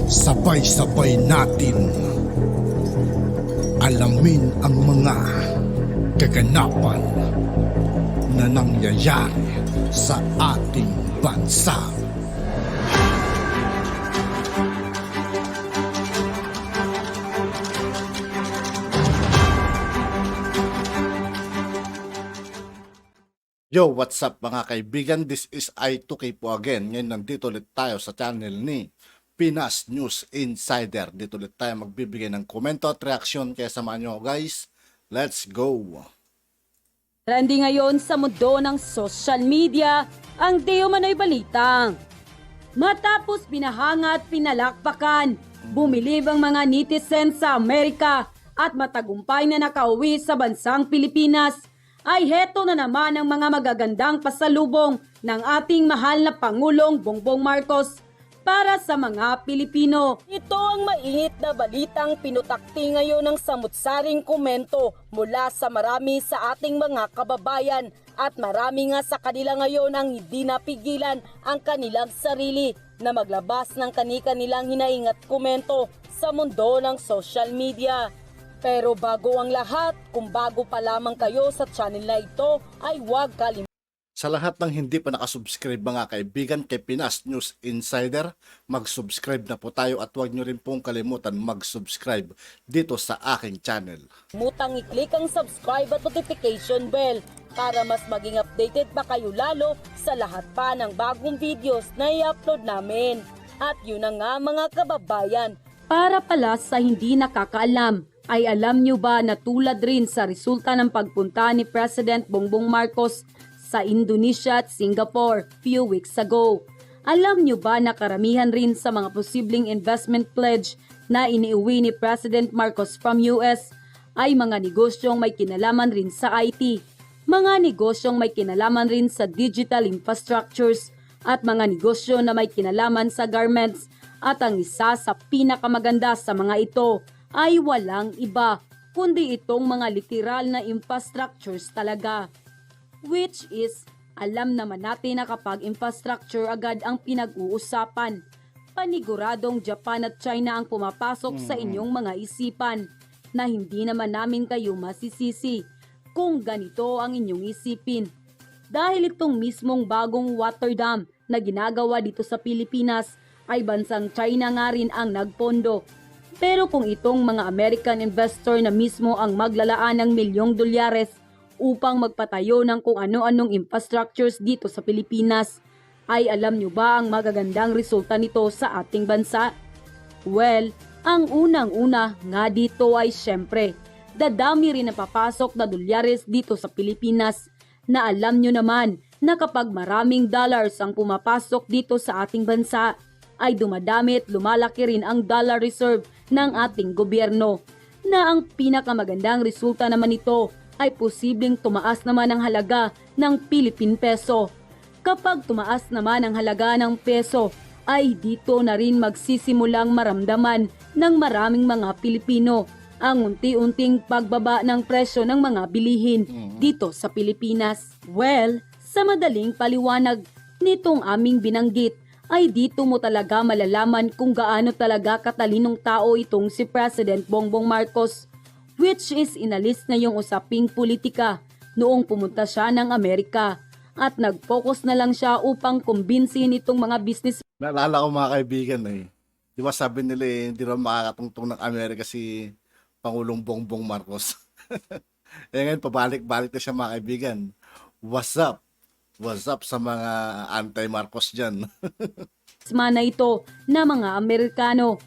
Sabay-sabay natin alamin ang mga kaganapan na nangyayari sa ating bansa. Yo, what's up mga kaibigan? This is I2K po again. Ngayon nandito ulit tayo sa channel ni Pinas News Insider. Dito ulit tayo magbibigay ng komento at reaksyon. Kaya samahan nyo ako guys. Let's go! Trending ngayon sa mundo ng social media ang di umano'y balitang. Matapos binahanga at pinalakpakan, bumilib ang mga netizen sa Amerika at matagumpay na nakauwi sa bansang Pilipinas, ay heto na naman ang mga magagandang pasalubong ng ating mahal na Pangulong Bongbong Marcos para sa mga Pilipino. Ito ang mainit na balitang pinutakti ngayon ng samut-saring komento mula sa marami sa ating mga kababayan at marami nga sa kanila ngayon ang hindi napigilan ang kanilang sarili na maglabas ng kani-kanilang hinaing at komento sa mundo ng social media. Pero bago ang lahat, kung bago pa lamang kayo sa channel na ito, ay huwag kalimutan. Sa lahat ng hindi pa nakasubscribe mga kaibigan kay Pinas News Insider, mag-subscribe na po tayo at huwag nyo rin pong kalimutan mag-subscribe dito sa aking channel. Mutang i-click ang subscribe at notification bell para mas maging updated pa kayo lalo sa lahat pa ng bagong videos na i-upload namin. At yun na nga mga kababayan. Para pala sa hindi nakakaalam, ay alam nyo ba na tulad rin sa resulta ng pagpunta ni President Bongbong Marcos sa Indonesia at Singapore few weeks ago? Alam nyo ba na karamihan rin sa mga posibleng investment pledge na iniuwi ni President Marcos from US ay mga negosyong may kinalaman rin sa IT, mga negosyong may kinalaman rin sa digital infrastructures at mga negosyo na may kinalaman sa garments, at ang isa sa pinakamaganda sa mga ito ay walang iba kundi itong mga literal na infrastructures talaga. Which is, alam naman natin na kapag infrastructure agad ang pinag-uusapan, paniguradong Japan at China ang pumapasok sa inyong mga isipan na hindi naman namin kayo masisisi kung ganito ang inyong isipin. Dahil itong mismong bagong water dam na ginagawa dito sa Pilipinas ay bansang China nga rin ang nagpondo. Pero kung itong mga American investor na mismo ang maglalaan ng $milyong upang magpatayo ng kung ano-anong infrastructures dito sa Pilipinas, ay alam nyo ba ang magagandang resulta nito sa ating bansa? Well, ang unang-una nga dito ay syempre, dadami rin na papasok na dolyares dito sa Pilipinas na alam nyo naman na kapag maraming dollars ang pumapasok dito sa ating bansa, ay dumadami at lumalaki rin ang dollar reserve ng ating gobyerno, na ang pinakamagandang resulta naman nito ay posibleng tumaas naman ang halaga ng Philippine peso. Kapag tumaas naman ang halaga ng peso, ay dito na rin magsisimulang maramdaman ng maraming mga Pilipino ang unti-unting pagbaba ng presyo ng mga bilihin dito sa Pilipinas. Well, sa madaling paliwanag nitong aming binanggit, ay dito mo talaga malalaman kung gaano talaga katalinong tao itong si President Bongbong Marcos, which is inalis na yung usaping politika noong pumunta siya ng Amerika at nag-focus na lang siya upang kumbinsihin itong mga business. Naalala ko mga kaibigan di ba sabi nila hindi raw makakatungtong ng Amerika si Pangulong Bongbong Marcos. Ngayon pabalik-balik na siya mga kaibigan. What's up? What's up sa mga anti-Marcos dyan? Mana ito na mga Amerikano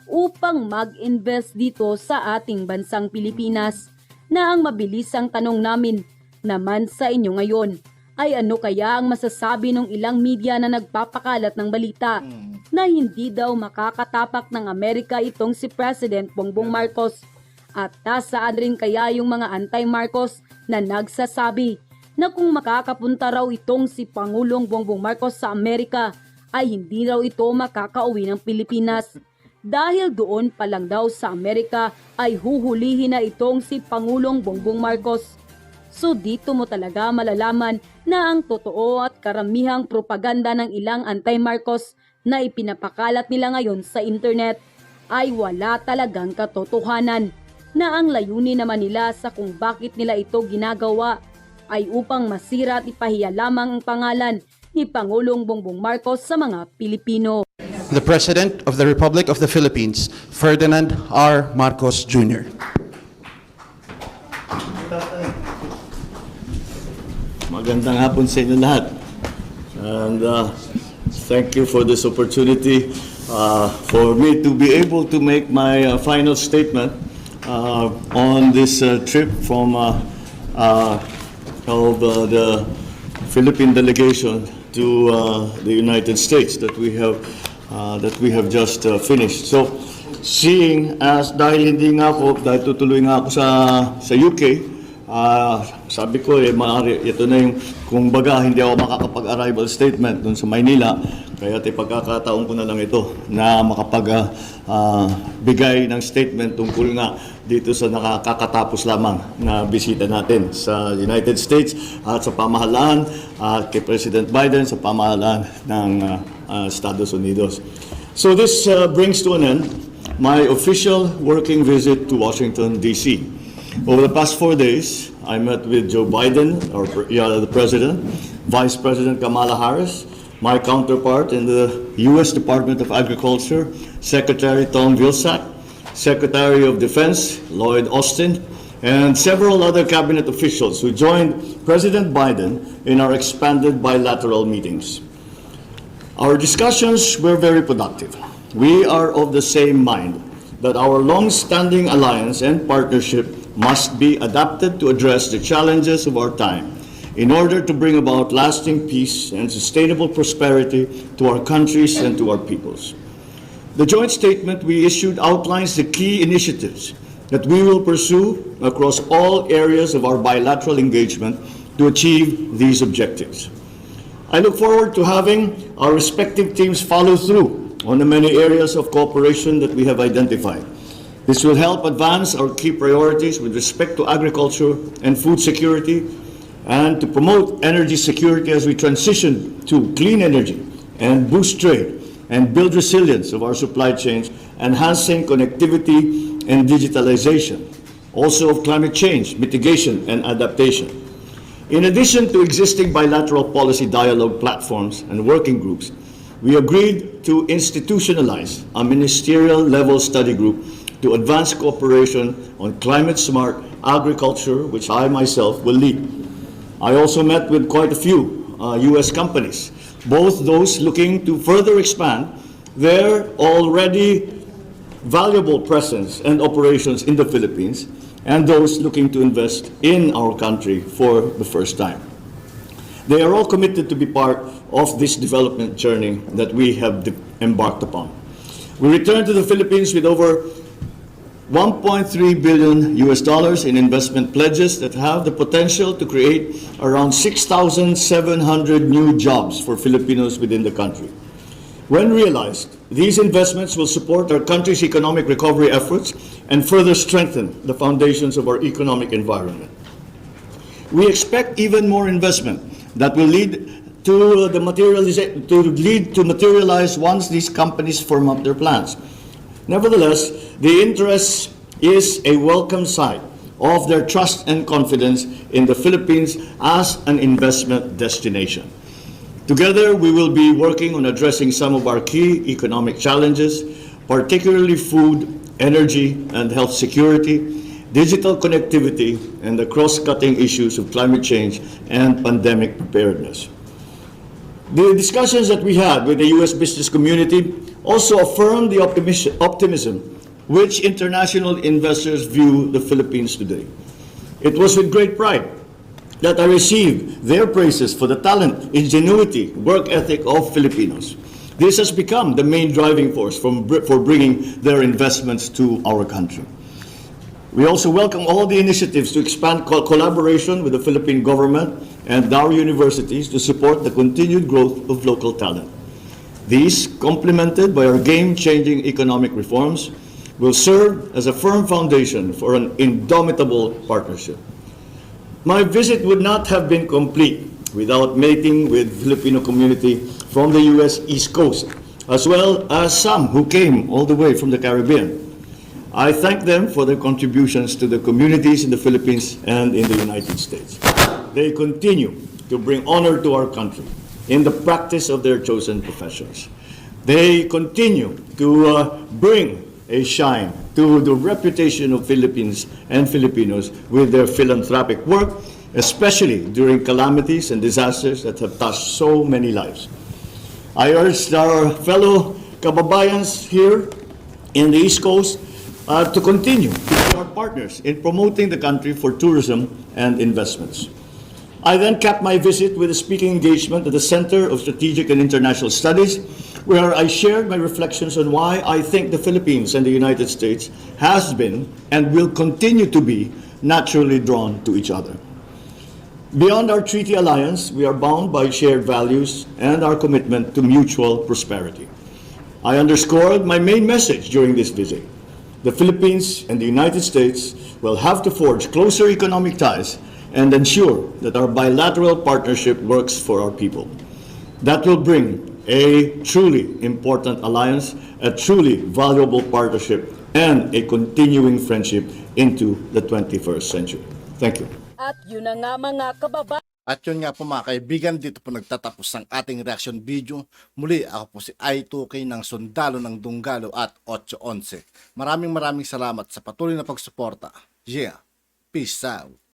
upang mag-invest dito sa ating bansang Pilipinas, na ang mabilisang tanong namin naman sa inyo ngayon ay ano kaya ang masasabi ng ilang media na nagpapakalat ng balita na hindi daw makakatapak ng Amerika itong si President Bongbong Marcos, at nasaan rin kaya yung mga anti-Marcos na nagsasabi na kung makakapunta raw itong si Pangulong Bongbong Marcos sa Amerika ay hindi raw ito makakauwi ng Pilipinas dahil doon pa lang daw sa Amerika ay huhulihin na itong si Pangulong Bongbong Marcos. So dito mo talaga malalaman na ang totoo at karamihang propaganda ng ilang anti-Marcos na ipinapakalat nila ngayon sa internet ay wala talagang katotohanan, na ang layunin naman nila sa kung bakit nila ito ginagawa ay upang masira at ipahiya lamang ang pangalan ni Pangulong Bongbong Marcos sa mga Pilipino. The President of the Republic of the Philippines, Ferdinand R. Marcos Jr. Magandang hapon sa inyo lahat. And thank you for this opportunity for me to be able to make my final statement on this trip from the Philippine delegation to the United States that we have just finished. So, seeing as dahil hindi nga ako, dahil tutuloy nga ako sa UK, sabi ko maaari, ito na yung, kung baga hindi ako makakapag-arrival statement dun sa Maynila, kaya pagkakataon ko na lang ito na makapag-bigay ng statement tungkol nga dito sa nakakatapos lamang na bisita natin sa United States at sa pamahalaan at kay President Biden sa pamahalaan ng Estados Unidos. So this brings to an end my official working visit to Washington, D.C. Over the past 4 days, I met with Joe Biden, the President, Vice President Kamala Harris, my counterpart in the U.S. Department of Agriculture, Secretary Tom Vilsack, Secretary of Defense Lloyd Austin, and several other cabinet officials who joined President Biden in our expanded bilateral meetings. Our discussions were very productive. We are of the same mind that our long-standing alliance and partnership must be adapted to address the challenges of our time in order to bring about lasting peace and sustainable prosperity to our countries and to our peoples. The joint statement we issued outlines the key initiatives that we will pursue across all areas of our bilateral engagement to achieve these objectives. I look forward to having our respective teams follow through on the many areas of cooperation that we have identified. This will help advance our key priorities with respect to agriculture and food security, and to promote energy security as we transition to clean energy and boost trade and build resilience of our supply chains, enhancing connectivity and digitalization, also of climate change, mitigation and adaptation. In addition to existing bilateral policy dialogue platforms and working groups, we agreed to institutionalize a ministerial-level study group to advance cooperation on climate-smart agriculture, which I myself will lead. I also met with quite a few U.S. companies, both those looking to further expand their already valuable presence and operations in the Philippines, and those looking to invest in our country for the first time. They are all committed to be part of this development journey that we have embarked upon. We returned to the Philippines with over $1.3 billion in investment pledges that have the potential to create around 6,700 new jobs for Filipinos within the country. When realized, these investments will support our country's economic recovery efforts and further strengthen the foundations of our economic environment. We expect even more investment that will lead to materialize once these companies firm up their plans. Nevertheless, the interest is a welcome sign of their trust and confidence in the Philippines as an investment destination. Together, we will be working on addressing some of our key economic challenges, particularly food, energy, and health security, digital connectivity, and the cross-cutting issues of climate change and pandemic preparedness. The discussions that we had with the U.S. business community also affirmed the optimism which international investors view the Philippines today. It was with great pride that I received their praises for the talent, ingenuity, work ethic of Filipinos. This has become the main driving force for bringing their investments to our country. We also welcome all the initiatives to expand collaboration with the Philippine government and our universities to support the continued growth of local talent. These, complemented by our game-changing economic reforms, will serve as a firm foundation for an indomitable partnership. My visit would not have been complete without meeting with Filipino community from the U.S. East Coast, as well as some who came all the way from the Caribbean. I thank them for their contributions to the communities in the Philippines and in the United States. They continue to bring honor to our country in the practice of their chosen professions. They continue to bring a shine to the reputation of Philippines and Filipinos with their philanthropic work, especially during calamities and disasters that have touched so many lives. I urge our fellow kababayans here in the East Coast to continue to be our partners in promoting the country for tourism and investments. I then capped my visit with a speaking engagement at the Center of Strategic and International Studies, where I shared my reflections on why I think the Philippines and the United States has been and will continue to be naturally drawn to each other. Beyond our treaty alliance, we are bound by shared values and our commitment to mutual prosperity. I underscored my main message during this visit. The Philippines and the United States will have to forge closer economic ties and ensure that our bilateral partnership works for our people. That will bring a truly important alliance, a truly valuable partnership, and a continuing friendship into the 21st century. Thank you. At yun na nga mga kababayan. At yun nga po mga kaibigan, dito po nagtatapos ang ating reaction video. Muli, ako po si I2K ng Sundalo ng Dunggalo at 811. Maraming salamat sa patuloy na pagsuporta. Yeah, peace out.